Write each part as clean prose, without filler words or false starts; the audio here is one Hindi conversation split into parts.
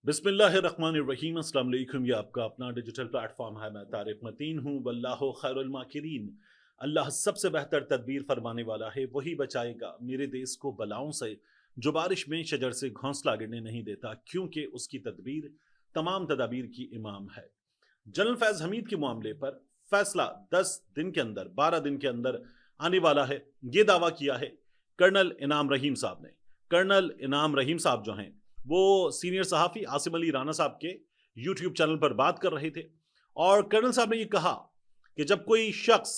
बिस्मिल्लाहिर्रहमानिर्रहीम। अस्सलाम वालेकुम। ये आपका अपना डिजिटल प्लेटफॉर्म है। मैं तारिक मतीन हूँ। वल्लाहु खैरुल माकिरीन। अल्लाह सबसे बेहतर तदबीर फरमाने वाला है, वही बचाएगा मेरे देश को बलाओं से, जो बारिश में शजर से घोंसला गिरने नहीं देता, क्योंकि उसकी तदबीर तमाम तदाबीर की इमाम है। जनरल फैज हमीद के मामले पर फैसला 10 दिन के अंदर, 12 दिन के अंदर आने वाला है, ये दावा किया है कर्नल इनाम रहीम साहब ने। कर्नल इनाम रहीम साहब जो हैं, वो सीनियर सहाफ़ी आसिम अली राना साहब के यूट्यूब चैनल पर बात कर रहे थे और कर्नल साहब ने ये कहा कि जब कोई शख्स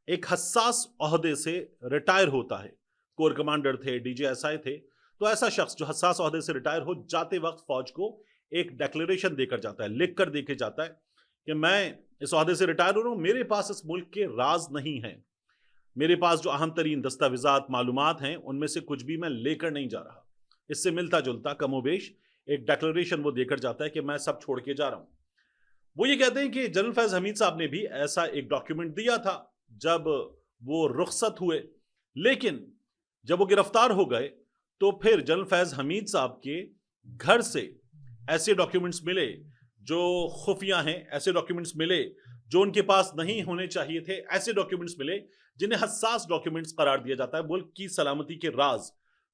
एक हसास ओहदे से रिटायर होता है, कोर कमांडर थे, डीजीएसआई थे, तो ऐसा शख्स जो हसास ओहदे से रिटायर हो जाते वक्त फौज को एक डिक्लेरेशन देकर जाता है, लिख कर देके जाता है कि मैं इस ओहदे से रिटायर हो रहा हूं, मेरे पास इस मुल्क के राज नहीं है, मेरे पास जो अहम तरीन दस्तावेजात मालूमात हैं उनमें से कुछ भी मैं लेकर नहीं जा रहा। इससे मिलता जुलता कमोबेश एक डिक्लेरेशन वो देकर जाता है कि मैं सब छोड़ के जा रहा हूं। वो ये कहते हैं कि जनरल फैज हमीद साहब ने भी ऐसा एक डॉक्यूमेंट दिया था जब वो रुखसत हुए, लेकिन जब वो गिरफ्तार हो गए तो फिर जनरल फैज हमीद साहब के घर से ऐसे डॉक्यूमेंट्स मिले जो खुफिया हैं, ऐसे डॉक्यूमेंट्स मिले जो उनके पास नहीं होने चाहिए थे, ऐसे डॉक्यूमेंट्स मिले जिन्हें हसास डॉक्यूमेंट्स करार दिया जाता है, मुल्क की सलामती के राज।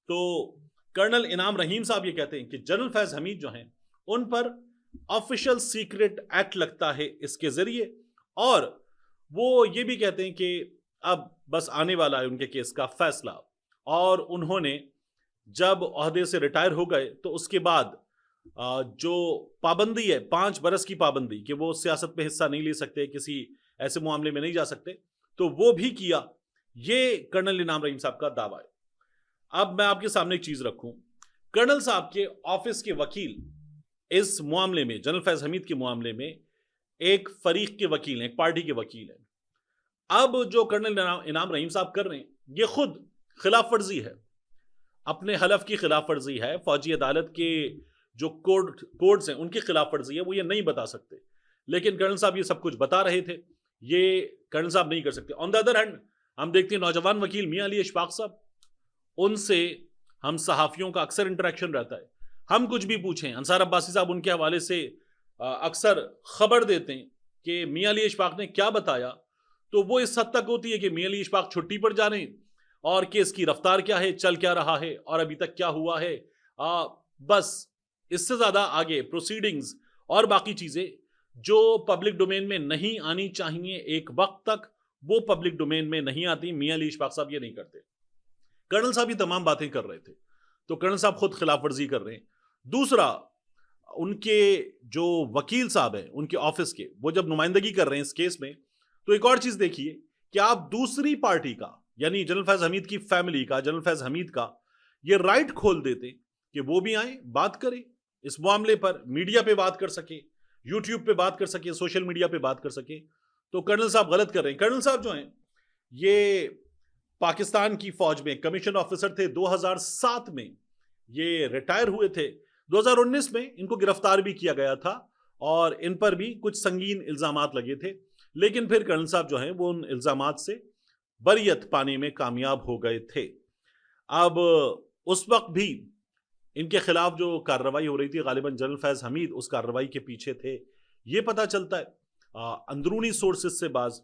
तो कर्नल इनाम रहीम साहब ये कहते हैं कि जनरल फैज हमीद जो हैं उन पर ऑफिशियल सीक्रेट एक्ट लगता है इसके जरिए, और वो ये भी कहते हैं कि अब बस आने वाला है उनके केस का फैसला। और उन्होंने जब ओहदे से रिटायर हो गए तो उसके बाद जो पाबंदी है 5 बरस की पाबंदी कि वो सियासत में हिस्सा नहीं ले सकते, किसी ऐसे मामले में नहीं जा सकते, तो वो भी किया। ये कर्नल इनाम रहीम साहब का दावा है। अब मैं आपके सामने एक चीज रखूं, कर्नल साहब के ऑफिस के वकील इस मामले में, जनरल फैज हमीद के मामले में एक फरीक के वकील हैं, एक पार्टी के वकील हैं। अब जो कर्नल इनाम रहीम साहब कर रहे हैं ये खुद खिलाफ वर्जी है, अपने हलफ की खिलाफ वर्जी है, फौजी अदालत के जो कोड्स हैं उनकी खिलाफ वर्जी है, वो ये नहीं बता सकते, लेकिन कर्नल साहब ये सब कुछ बता रहे थे। ये कर्नल साहब नहीं कर सकते। ऑन द अदर हैंड हम देखते हैं नौजवान वकील मियां अली इशफाक साहब, उनसे हम सहाफ़ियों का अक्सर इंटरेक्शन रहता है। हम कुछ भी पूछें, अंसार अब्बासी साहब उनके हवाले से अक्सर खबर देते हैं कि मियां अली इशफाक ने क्या बताया, तो वो इस हद तक होती है कि मियां अली इशफाक छुट्टी पर जा रहे हैं और केस की रफ्तार क्या है, चल क्या रहा है और अभी तक क्या हुआ है। बस इससे ज़्यादा आगे प्रोसीडिंग्स और बाकी चीज़ें जो पब्लिक डोमेन में नहीं आनी चाहिए एक वक्त तक, वो पब्लिक डोमेन में नहीं आती। मियां अली इशफाक साहब ये नहीं करते। कर्नल साहब ये तमाम बातें कर रहे थे, तो कर्नल साहब खुद खिलाफ वर्जी कर रहे हैं। दूसरा, उनके जो वकील साहब हैं उनके ऑफिस के, वो जब नुमाइंदगी कर रहे हैं इस केस में, तो एक और चीज देखिए कि आप दूसरी पार्टी का, यानी जनरल फैज हमीद की फैमिली का, जनरल फैज हमीद का ये राइट खोल देते कि वो भी आए, बात करें इस मामले पर, मीडिया पे बात कर सके, यूट्यूब पे बात कर सके, सोशल मीडिया पे बात कर सके। तो कर्नल साहब गलत कर रहे हैं। कर्नल साहब जो हैं ये पाकिस्तान की फौज में कमीशन ऑफिसर थे, 2007 में ये रिटायर हुए थे। 2019 में इनको गिरफ्तार भी किया गया था और इन पर भी कुछ संगीन इल्जामात लगे थे, लेकिन फिर कर्नल साहब जो हैं वो उन इल्जामात से बरियत पाने में कामयाब हो गए थे। अब उस वक्त भी इनके खिलाफ जो कार्रवाई हो रही थी, गालिबन जनरल फैज हमीद उस कार्रवाई के पीछे थे, ये पता चलता है अंदरूनी सोर्सेज से बाज।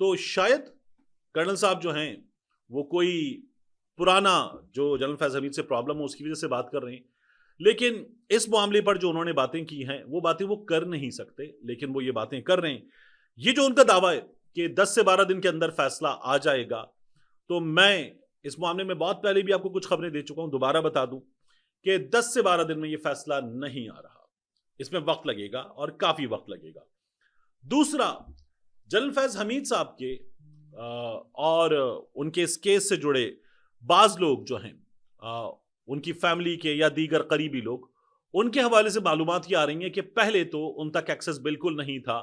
तो शायद कर्नल साहब जो हैं वो कोई पुराना जो जनरल फैज हमीद से प्रॉब्लम हो उसकी वजह से बात कर रहे हैं, लेकिन इस मामले पर जो उन्होंने बातें की हैं वो बातें वो कर नहीं सकते, लेकिन वो ये बातें कर रहे हैं। ये जो उनका दावा है कि 10 से 12 दिन के अंदर फैसला आ जाएगा, तो मैं इस मामले में बहुत पहले भी आपको कुछ खबरें दे चुका हूं, दोबारा बता दूं कि 10 से 12 दिन में ये फैसला नहीं आ रहा, इसमें वक्त लगेगा और काफी वक्त लगेगा। दूसरा, जनरल फैज हमीद साहब के और उनके इस केस से जुड़े बाज लोग जो हैं, उनकी फैमिली के या दीगर करीबी लोग, उनके हवाले से मालूमात ये आ रही हैं कि पहले तो उन तक एक्सेस बिल्कुल नहीं था,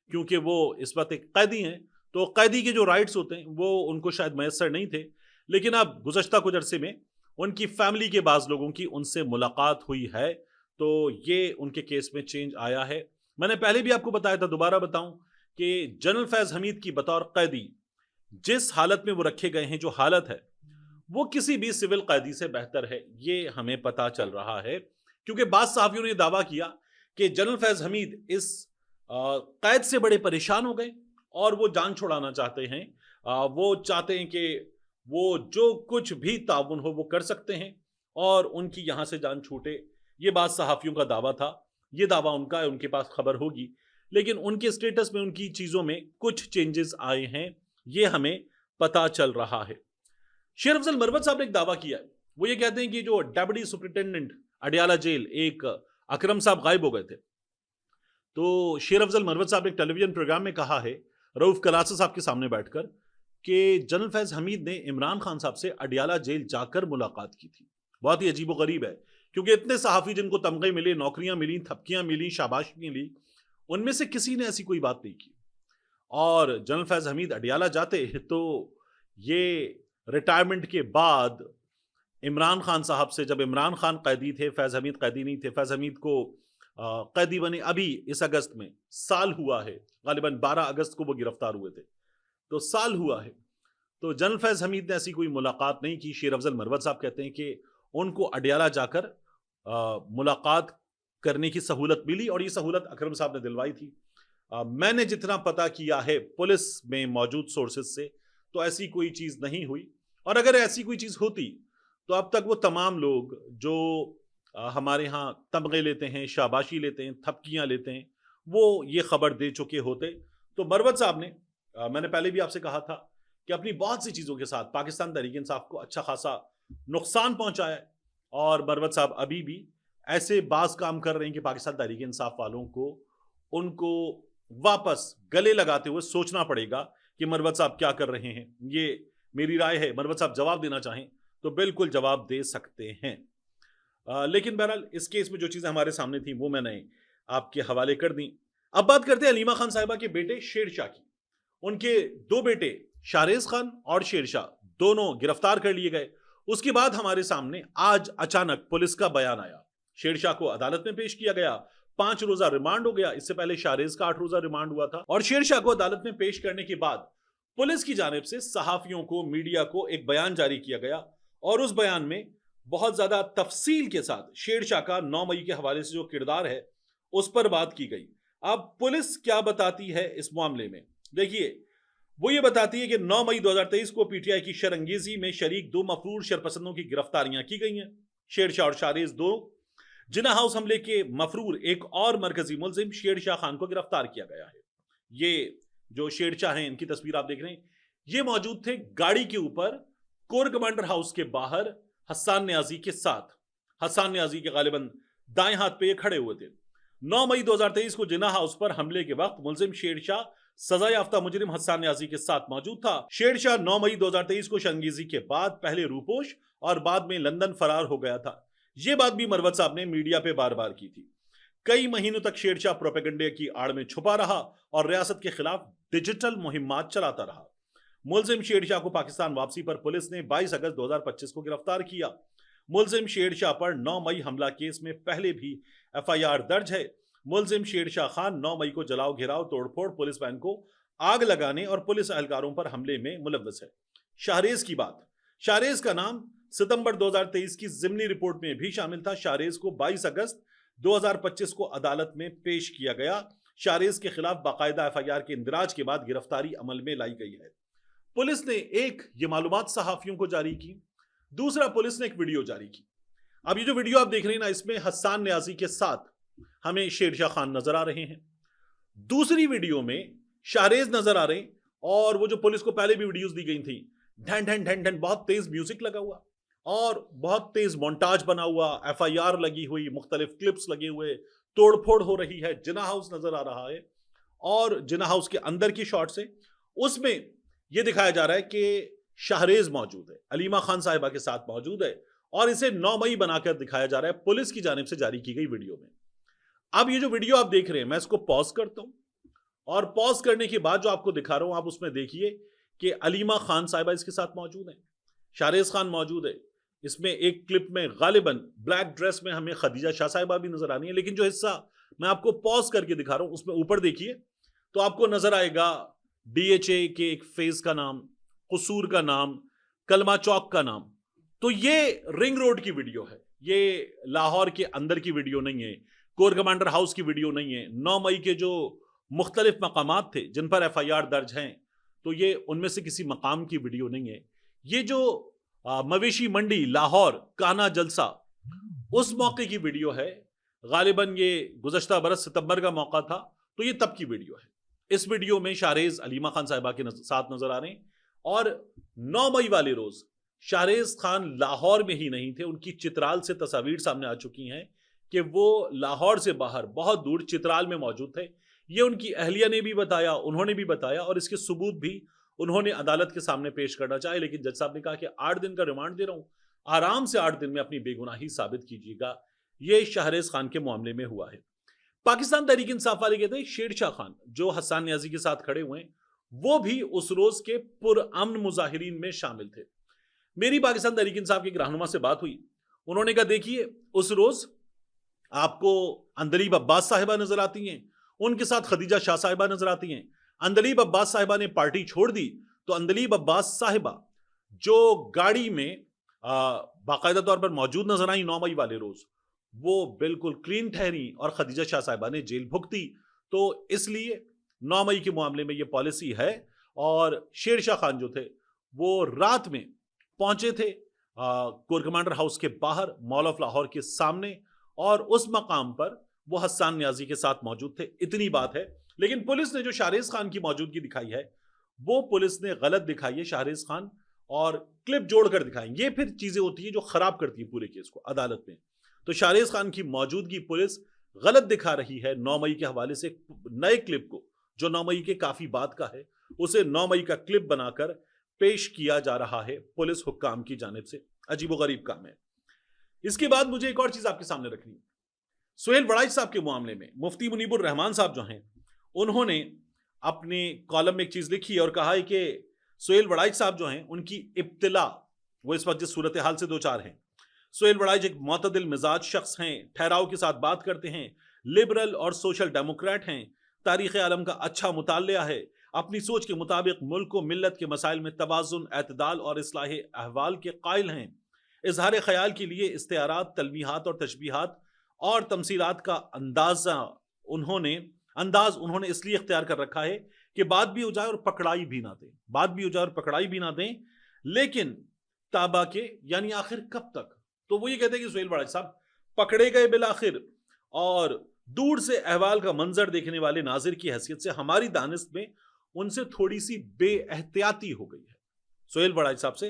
क्योंकि वो इस वक्त एक कैदी हैं, तो कैदी के जो राइट्स होते हैं वो उनको शायद मैसर नहीं थे। लेकिन अब गुज़श्ता कुछ अरसे में उनकी फैमिली के बाज लोगों की उनसे मुलाकात हुई है, तो ये उनके केस में चेंज आया है। मैंने पहले भी आपको बताया था, दोबारा बताऊं कि जनरल फैज हमीद की बतौर कैदी जिस हालत में वो रखे गए हैं, जो हालत है वो किसी भी सिविल कैदी से बेहतर है, ये हमें पता चल रहा है क्योंकि बाद सहाफियों ने दावा किया कि जनरल फैज हमीद इस कैद से बड़े परेशान हो गए और वो जान छुड़ाना चाहते हैं। वो चाहते हैं कि वो जो कुछ भी ताउन हो वो कर सकते हैं और उनकी यहां से जान छूटे। ये बात सहाफियों का दावा था, ये दावा उनका है, उनके पास खबर होगी, लेकिन उनके स्टेटस में, उनकी चीजों में कुछ चेंजेस आए हैं, ये हमें पता चल रहा है। शेर अफजल मरवत साहब ने एक दावा किया है। वो ये कहते हैं कि जो डेप्यूटी सुपरिटेंडेंट अडियाला जेल एक अकरम साहब गायब हो गए थे, तो शेर अफजल मरवत साहब ने एक टेलीविजन प्रोग्राम में कहा है रऊफ कलासा साहब के सामने बैठकर कि जनरल फैज हमीद ने इमरान खान साहब से अडियाला जेल जाकर मुलाकात की थी। बहुत ही अजीब व गरीब है, क्योंकि इतने सहाफी जिनको तमगे मिले, नौकरियां मिली, थपकियां मिली, शाबाशी मिली, उनमें से किसी ने ऐसी कोई बात नहीं की। और जनरल फैज हमीद अडियाला जाते तो ये रिटायरमेंट के बाद इमरान खान साहब से, जब इमरान खान कैदी थे, फैज हमीद कैदी नहीं थे, फैज हमीद को कैदी बने अभी इस अगस्त में साल हुआ है, गालिबन 12 अगस्त को वो गिरफ्तार हुए थे, तो साल हुआ है। तो जनरल फैज हमीद ने ऐसी कोई मुलाकात नहीं की। शेर अफजल मरवत साहब कहते हैं कि उनको अडियाला जाकर मुलाकात करने की सहूलत मिली और ये सहूलत अकरम साहब ने दिलवाई थी। मैंने जितना पता किया है पुलिस में मौजूद सोर्सेज से, तो ऐसी कोई चीज़ नहीं हुई, और अगर ऐसी कोई चीज़ होती तो अब तक वो तमाम लोग जो हमारे यहाँ तमगे लेते हैं, शाबाशी लेते हैं, थपकियाँ लेते हैं, वो ये खबर दे चुके होते। तो मरवत साहब ने, मैंने पहले भी आपसे कहा था कि अपनी बहुत सी चीज़ों के साथ पाकिस्तान तहरीक इंसाफ को अच्छा खासा नुकसान पहुंचाया है, और मरवत साहब अभी भी ऐसे बाज काम कर रहे हैं कि पाकिस्तान तहरीक इंसाफ वालों को उनको वापस गले लगाते हुए सोचना पड़ेगा कि मरवत साहब क्या कर रहे हैं। ये मेरी राय है, मरवत साहब जवाब देना चाहें तो बिल्कुल जवाब दे सकते हैं। लेकिन बहरहाल इस केस में जो चीज़ें हमारे सामने थी वो मैंने आपके हवाले कर दी। अब बात करते हैं अलीमा खान साहिबा के बेटे शेरशाह की। उनके दो बेटे शाहरेज खान और शेरशाह दोनों गिरफ्तार कर लिए गए। उसके बाद हमारे सामने आज अचानक पुलिस का बयान आया। शेरशाह को अदालत में पेश किया गया, 5 रोजा रिमांड हो गया। इससे पहले शाहरेज का 8 रोजा रिमांड हुआ था। और शेरशाह को अदालत में पेश करने के बाद पुलिस की जानिब से सहाफियों को, मीडिया को एक बयान जारी किया गया, और उस बयान में बहुत ज्यादा तफसील के साथ शेरशाह का 9 मई के हवाले से जो किरदार है उस पर बात की गई। अब पुलिस क्या बताती है इस मामले में, देखिए। वो ये बताती है कि 9 मई 2023 को पीटीआई की शरंगेजी में शरीक 2 मफरूर शरपसंदों की गिरफ्तारियां की गई हैं। शेरशाह और शाहरेज 2। जिन्ना हाउस हमले के मफरूर एक और मरकजी मुलजिम शेरशाह खान को गिरफ्तार किया गया है। ये जो शेरशाह हैं, इनकी तस्वीर आप देख रहे हैं, ये मौजूद थे गाड़ी के ऊपर कोर कमांडर हाउस के बाहर हसन न्याजी के साथ। हसन न्याजी के गालिबन दाएं हाथ पे ये खड़े हुए थे। 9 मई 2023 को जिन्ना हाउस पर हमले के वक्त मुलजिम शेरशाह सजा याफ्ता मुजरिम हसन न्याजी के साथ मौजूद था। शेरशाह 9 मई 2023 को शंगेजी के बाद पहले रूपोश और बाद में लंदन फरार हो गया था। यह बात भी मरवत साहब ने मीडिया पे बार बार की थी। कई महीनों तक शेरशाह प्रोपेगेंडे की आड़ में छुपा रहा और रियासत के खिलाफ डिजिटल मुहिम्मात चलाता रहा। मुलजिम शेरशाह को पाकिस्तान वापसी पर पुलिस ने 22 अगस्त 2025 को गिरफ्तार किया। मुलजिम शेरशाह पर 9 मई हमला केस में पहले भी एफआईआर दर्ज है। मुलजिम शेरशाह खान 9 मई को जलाओ, घेराव, तोड़फोड़, पुलिस वैन को आग लगाने और पुलिस एहलकारों पर हमले में मुलव्वस है। शाहरेज की बात, शाहरेज का नाम सितंबर 2023 की जिमनी रिपोर्ट में भी शामिल था। शाहरेज को 22 अगस्त 2025 को अदालत में पेश किया गया। शाहरेज के खिलाफ बाकायदा एफआईआर के इंदराज के बाद गिरफ्तारी अमल में लाई गई है। पुलिस ने एक ये मालूमात सहाफियों को जारी की, दूसरा पुलिस ने एक वीडियो जारी की। अब ये जो वीडियो आप देख रहे हैं ना, इसमें हसन न्याजी के साथ हमें शेरशाह खान नजर आ रहे हैं। दूसरी वीडियो में शाहरेज नजर आ रहे हैं, और वो जो पुलिस को पहले भी वीडियोस दी गई थी, ढन ढन ढन ढन बहुत तेज म्यूजिक लगा हुआ और बहुत तेज मोन्टाज बना हुआ, एफआईआर लगी हुई, मुख्तलिफ क्लिप्स लगे हुए, तोड़फोड़ हो रही है। जिन्ना हाउस नजर आ रहा है, और जिन्ना हाउस के अंदर की शॉट से उसमें यह दिखाया जा रहा है कि शाहरेज मौजूद है, अलीमा खान साहिबा के साथ मौजूद है, और इसे 9 मई बनाकर दिखाया जा रहा है पुलिस की जानिब से जारी की गई वीडियो में। अब ये जो वीडियो आप देख रहे हैं, मैं इसको पॉज करता हूं, और पॉज करने के बाद जो आपको दिखा रहा हूं, आप उसमें देखिए कि अलीमा खान साहिबा इसके साथ मौजूद है, शाहरेज खान मौजूद है। इसमें एक क्लिप में गालिबन ब्लैक ड्रेस में हमें खदीजा शाह साहिबा भी नजर आनी है, लेकिन जो हिस्सा मैं आपको पॉज करके दिखा रहा हूं उसमें ऊपर देखिए तो आपको नजर आएगा डीएचए के एक फेज का नाम, कसूर का नाम, कलमा चौक का नाम। तो ये रिंग रोड की वीडियो है, ये लाहौर के अंदर की वीडियो नहीं है, कोर कमांडर हाउस की वीडियो नहीं है, 9 मई के जो मुख्तलिफ मकामात थे जिन पर FIR दर्ज हैं, तो ये उनमें से किसी मकाम की वीडियो नहीं है। ये जो मवेशी मंडी लाहौर काना जलसा, उस मौके की वीडियो है। गालिबन ये गुज़श्ता बरस सितंबर का मौका था, तो ये तब की वीडियो है। इस वीडियो में शाहरेज़ अलीमा खान साहिबा के साथ नजर आ रहे हैं। और 9 मई वाले रोज शाहरेज़ खान लाहौर में ही नहीं थे, उनकी चित्राल से तस्वीर सामने आ चुकी हैं कि वो लाहौर से बाहर बहुत दूर चित्राल में मौजूद थे। ये उनकी अहलिया ने भी बताया, उन्होंने भी बताया, और इसके सबूत भी उन्होंने अदालत के सामने पेश करना चाहे। लेकिन जज साहब ने कहा कि 8 दिन का रिमांड दे रहा हूं, आराम से 8 दिन में अपनी बेगुनाही साबित कीजिएगा। ये शाहरेज़ खान के मामले में हुआ है। पाकिस्तान तहरीक इंसाफ वाले कहते हैं शेरशाह खान जो हसन न्याजी के साथ खड़े हुए हैं, वो भी उस रोज के पुरअमन मुजाहिरीन में शामिल थे। मेरी पाकिस्तान तहरीक इंसाफ के एक रहनुमा से बात हुई, उन्होंने कहा देखिए उस रोज आपको अंदलीब अब्बास साहिबा नजर आती हैं, उनके साथ खदीजा शाह साहिबा नजर आती हैं। अंदलीब अब्बास साहिबा ने पार्टी छोड़ दी तो अंदलीब अब्बास साहिबा जो गाड़ी में बाकायदा तौर पर मौजूद नजर आई 9 मई वाले रोज, वो बिल्कुल क्लीन ठहरी और खदीजा शाह साहिबा ने जेल भुगती। तो इसलिए 9 मई के मामले में ये पॉलिसी है। और शेरशाह खान जो थे वो रात में पहुंचे थे कोर कमांडर हाउस के बाहर मॉल ऑफ लाहौर के सामने, और उस मकाम पर वो हसन न्याजी के साथ मौजूद थे। इतनी बात है। लेकिन पुलिस ने जो शाहरेज़ खान की मौजूदगी दिखाई है, वो पुलिस ने गलत दिखाई है। शाहरेज़ खान और क्लिप जोड़कर दिखाई, ये फिर चीजें होती है जो खराब करती है पूरे केस को अदालत में। तो शाहरेज़ खान की मौजूदगी पुलिस गलत दिखा रही है 9 मई के हवाले से। नए क्लिप को जो 9 मई के काफी बाद का है, उसे 9 मई का क्लिप बनाकर पेश किया जा रहा है पुलिस हुक्काम की जानिब से। अजीबोगरीब काम है। इसके बाद मुझे एक और चीज आपके सामने रखनी है। सुहेल वड़ाइच साहब के मामले में मुफ्ती मुनीबुर रहमान साहब जो हैं, उन्होंने अपने कॉलम में एक चीज लिखी और कहा है कि सुहेल वड़ाइच साहब जो हैं, उनकी इब्तिला, वो इस वक्त जिस सूरत हाल से दो चार हैं। सुहेल वड़ाइच एक मोतदिल मिजाज शख्स हैं, ठहराव के साथ बात करते हैं, लिबरल और सोशल डेमोक्रेट हैं, तारीख आलम का अच्छा मुतालिया है, अपनी सोच के मुताबिक मुल्क को मिल्लत के मसाइल में तवाज़ुन, एतदाल और इस्लाह अहवाल के कायल हैं। इजहार ख्याल के लिए इस्तिआरात, तलमीहात और तशबीहात और तमसीलात का अंदाज उन्होंने इसलिए इख्तियार कर रखा है कि बात भी हो जाए और पकड़ाई भी ना दें, लेकिन ताबा के यानी आखिर कब तक। तो वो ये कहते हैं कि सुहेल वड़ाइच साहब पकड़े गए बिलाखिर, और दूर से अहवाल का मंजर देखने वाले नाजिर की हैसियत से हमारी दानिश में उनसे थोड़ी सी बेएहतियाती हो गई है। सुहेल वड़ाइच साहब से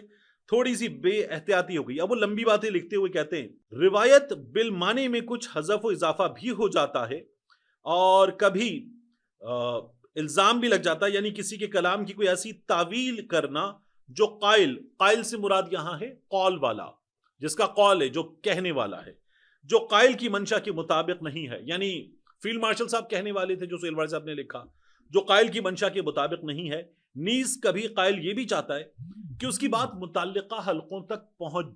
थोड़ी सी बेएहतियाती हो गई। अब वो लंबी बातें लिखते हुए कहते हैं, रिवायत बिल माने में कुछ हज़फ व इजाफा भी हो जाता है और कभी इल्जाम भी लग जाता है, यानी किसी के कलाम की कोई ऐसी तावील करना जो कायल से मुराद यहां है कौल वाला, जिसका कौल है, जो कहने वाला है, जो कायल की मंशा के मुताबिक नहीं है। यानी फील्ड मार्शल साहब कहने वाले थे जो सुहेल वड़ाइच साहब ने लिखा, जो कायल की मंशा के मुताबिक नहीं है। नीज कभी कायल ये भी चाहता है कि उसकी बात मुताल्लिका हलकों तक पहुंच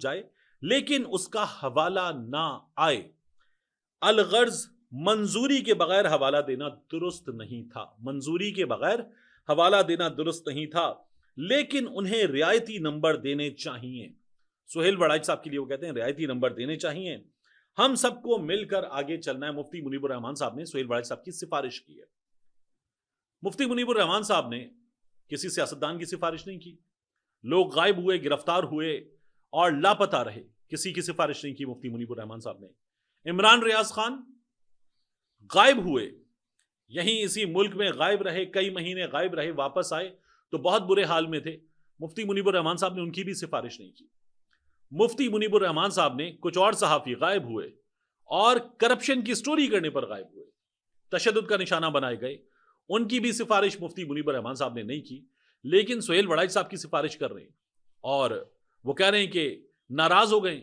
जाए, लेकिन उसका हवाला ना आए। अलगर्ज मंजूरी के बगैर हवाला देना दुरुस्त नहीं था, लेकिन उन्हें रियायती नंबर देने चाहिए। सुहेल वड़ाइच साहब के लिए वो कहते हैं रियायती नंबर देने चाहिए, हम सबको मिलकर आगे चलना है। मुफ्ती मुनीबुर रहमान साहब ने सुहेल वड़ाइच साहब की सिफारिश की है। मुफ्ती मुनीबुर रहमान साहब ने किसी सियासतदान की सिफारिश नहीं की। लोग गायब हुए, गिरफ्तार हुए और लापता रहे, किसी की सिफारिश नहीं की मुफ्ती मुनीबुर रहमान साहब ने। इमरान रियाज खान गायब हुए, यहीं इसी मुल्क में गायब रहे, कई महीने गायब रहे, वापस आए तो बहुत बुरे हाल में थे। मुफ्ती मुनीबुर रहमान साहब ने उनकी भी सिफारिश नहीं की। मुफ्ती मुनीबुर रहमान साहब ने कुछ और सहाफ़ी गायब हुए और करप्शन की स्टोरी करने पर गायब हुए, तशद्दुद का निशाना बनाए गए, उनकी भी सिफारिश मुफ्ती मुनीबुर रहमान साहब ने नहीं की। लेकिन सुहेल वड़ाइच साहब की सिफारिश कर रहे हैं और वो कह रहे हैं कि नाराज हो गए,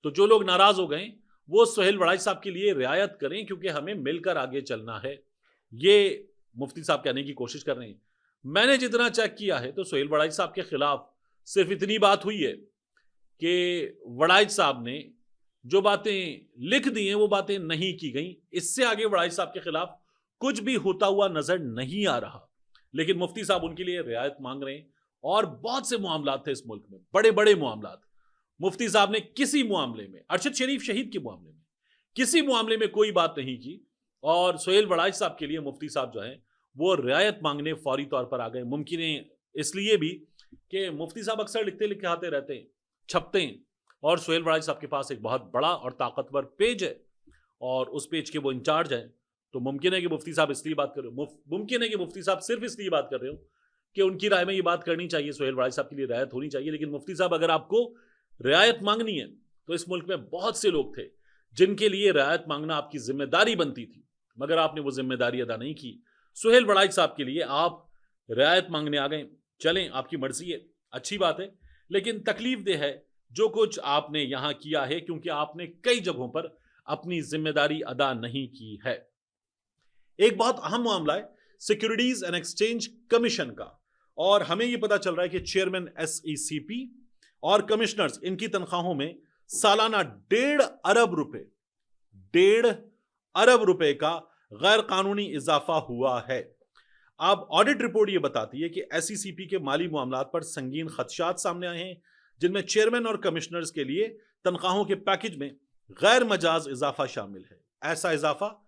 तो जो लोग नाराज हो गए वो सुहेल वड़ाइच साहब के लिए रियायत करें, क्योंकि हमें मिलकर आगे चलना है। ये मुफ्ती साहब कहने की कोशिश कर रहे हैं। मैंने जितना चेक किया है तो सुहेल वड़ाइच साहब के खिलाफ सिर्फ इतनी बात हुई है कि वड़ाइच साहब ने जो बातें लिख दी हैं वो बातें नहीं की गई। इससे आगे वड़ाइच साहब के खिलाफ कुछ भी होता हुआ नजर नहीं आ रहा। लेकिन मुफ्ती साहब उनके लिए रियायत मांग रहे हैं और बहुत से मामलात थे इस मुल्क में, बड़े बड़े मामलात। मुफ्ती साहब ने किसी मामले में, अरशद शरीफ शहीद के मामले में, किसी मामले में कोई बात नहीं की। और सोहेल वड़ाइच साहब के लिए मुफ्ती साहब जो हैं वो रियायत मांगने फौरी तौर पर आ गए। मुमकिन है इसलिए भी कि मुफ्ती साहब अक्सर लिखते लिखाते रहते हैं, छपते हैं, और सोहेल वड़ाइच साहब के पास एक बहुत बड़ा और ताकतवर पेज है और उस पेज के वो इंचार्ज हैं। तो मुमकिन है कि मुफ्ती साहब इसलिए बात कर रहे हो, मुमकिन है कि मुफ्ती साहब सिर्फ इसलिए बात कर रहे हो कि उनकी राय में ये बात करनी चाहिए, सोहेल वड़ाइच साहब के लिए रियायत होनी चाहिए। लेकिन मुफ्ती साहब, अगर आपको रियायत मांगनी है तो इस मुल्क में बहुत से लोग थे जिनके लिए रियायत मांगना आपकी जिम्मेदारी बनती थी, मगर आपने वो जिम्मेदारी अदा नहीं की। सोहेल वड़ाइच साहब के लिए आप रियायत मांगने आ गए, चलें, आपकी मर्जी है, अच्छी बात है। लेकिन तकलीफ दे है जो कुछ आपने यहां किया है, क्योंकि आपने कई जगहों पर अपनी जिम्मेदारी अदा नहीं की है। एक बहुत अहम मामला है सिक्योरिटीज एंड एक्सचेंज कमीशन का, और हमें यह पता चल रहा है कि चेयरमैन SECP और कमिश्नर्स, इनकी तनख्वाहों में सालाना 1.5 अरब रुपए का गैर कानूनी इजाफा हुआ है। अब ऑडिट रिपोर्ट यह बताती है कि SECP के माली मामलात पर संगीन खदशात सामने आए हैं, जिनमें चेयरमैन और कमिश्नर्स के लिए तनख्वाहों के पैकेज में गैर मजाज इजाफा शामिल है। ऐसा इजाफा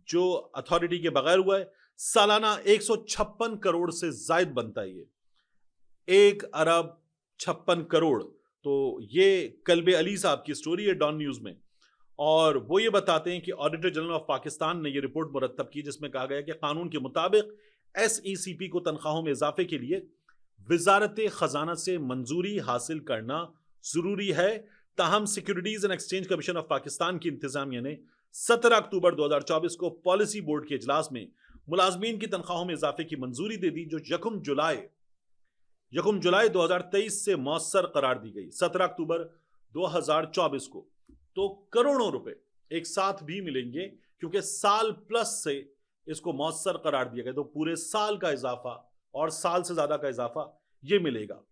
जो अथॉरिटी के बगैर हुआ है, सालाना 156 करोड़ से जायद बनता है। ये 1 अरब 56 करोड़। तो ये कल्बे अली साहब की स्टोरी है डॉन न्यूज में, और वो ये बताते हैं कि ऑडिटर जनरल ऑफ पाकिस्तान ने ये रिपोर्ट मुरतब की, जिसमें कहा गया कि कानून के मुताबिक SECP को तनख्वाहों में इजाफे के लिए वजारत खजाना से मंजूरी हासिल करना जरूरी है। ताहम securities and exchange commission of Pakistan की इंतजामिया ने 17 अक्टूबर 2024 को पॉलिसी बोर्ड के इजलास में मुलाजमीन की तनख्वाहों में इजाफे की मंजूरी दे दी, जो यकम जुलाई 2023 से मौसर करार दी गई। 17 अक्टूबर 2024 को तो करोड़ों रुपए एक साथ भी मिलेंगे, क्योंकि साल प्लस से इसको मौसर करार दिया गया, तो पूरे साल का इजाफा और साल से ज्यादा का इजाफा ये मिलेगा।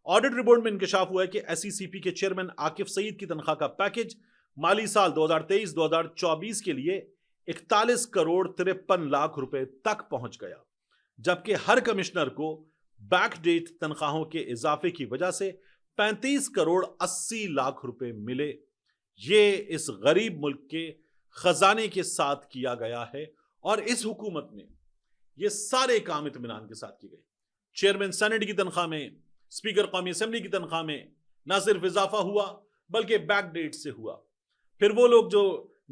ऑडिट रिपोर्ट में इंकशाफ हुआ है कि SECP के चेयरमैन आकिफ सईद की तनख्वाह का पैकेज माली साल 2023-2024 के लिए 41 करोड़ 53 लाख रुपए तक पहुंच गया, जबकि हर कमिश्नर को बैकडेट तनख्वाहों के इजाफे की वजह से 35 करोड़ 80 लाख रुपए मिले। ये इस गरीब मुल्क के खजाने के साथ किया गया है, और इस हुकूमत में ये सारे काम इत्मीनान के साथ किए गए। चेयरमैन सेनेट की तनख्वाह में, स्पीकर कौमी असेंबली की तनख्वाह में ना सिर्फ इजाफा हुआ बल्कि बैकडेट से हुआ। फिर वो लोग जो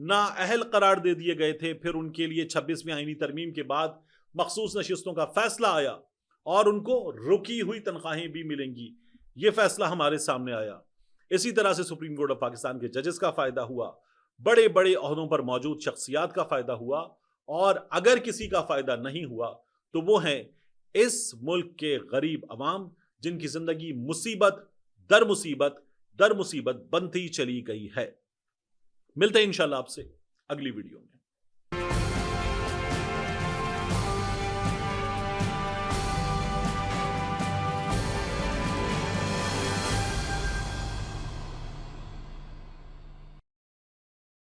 नाअहल करार दे दिए गए थे, फिर उनके लिए 26वीं आईनी तरमीम के बाद मखसूस नशिस्तों का फैसला आया और उनको रुकी हुई तनख्वाहें भी मिलेंगी। ये फैसला हमारे सामने आया। इसी तरह से सुप्रीम कोर्ट ऑफ पाकिस्तान के जजेस का फायदा हुआ, बड़े बड़े ओहदों पर मौजूद शख्सियात का फायदा हुआ, और अगर किसी का फायदा नहीं हुआ तो वो है इस मुल्क के गरीब अवाम, जिनकी जिंदगी मुसीबत दर मुसीबत बनती चली गई है। मिलते हैं इंशाल्लाह आपसे अगली वीडियो में।